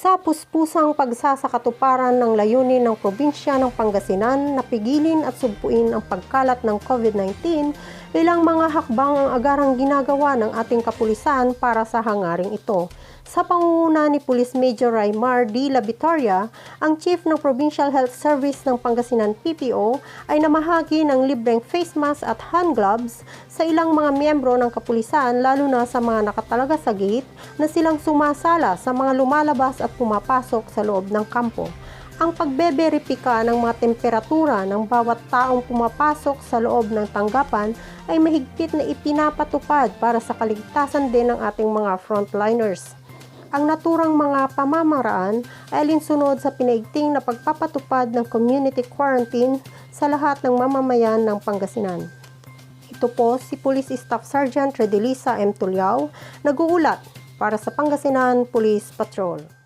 Sa puspusang pagsasakatuparan ng layunin ng probinsya ng Pangasinan na pigilin at sugpuin ang pagkalat ng COVID-19, ilang mga hakbang ang agarang ginagawa ng ating kapulisan para sa hangaring ito. Sa pangunguna ni Police Major Raymar D. La Victoria, ang Chief ng Provincial Health Service ng Pangasinan PPO ay namahagi ng libreng face mask at hand gloves sa ilang mga miyembro ng kapulisan, lalo na sa mga nakatalaga sa gate na silang sumasala sa mga lumalabas at pumapasok sa loob ng kampo. Ang pagbeberipika ng mga temperatura ng bawat taong pumapasok sa loob ng tanggapan ay mahigpit na ipinapatupad para sa kaligtasan din ng ating mga frontliners. Ang naturang mga pamamaraan ay alinsunod sa pinaigting na pagpapatupad ng community quarantine sa lahat ng mamamayan ng Pangasinan. Ito po si Police Staff Sergeant Redelisa M. Tulyao, nag-uulat para sa Pangasinan Police Patrol.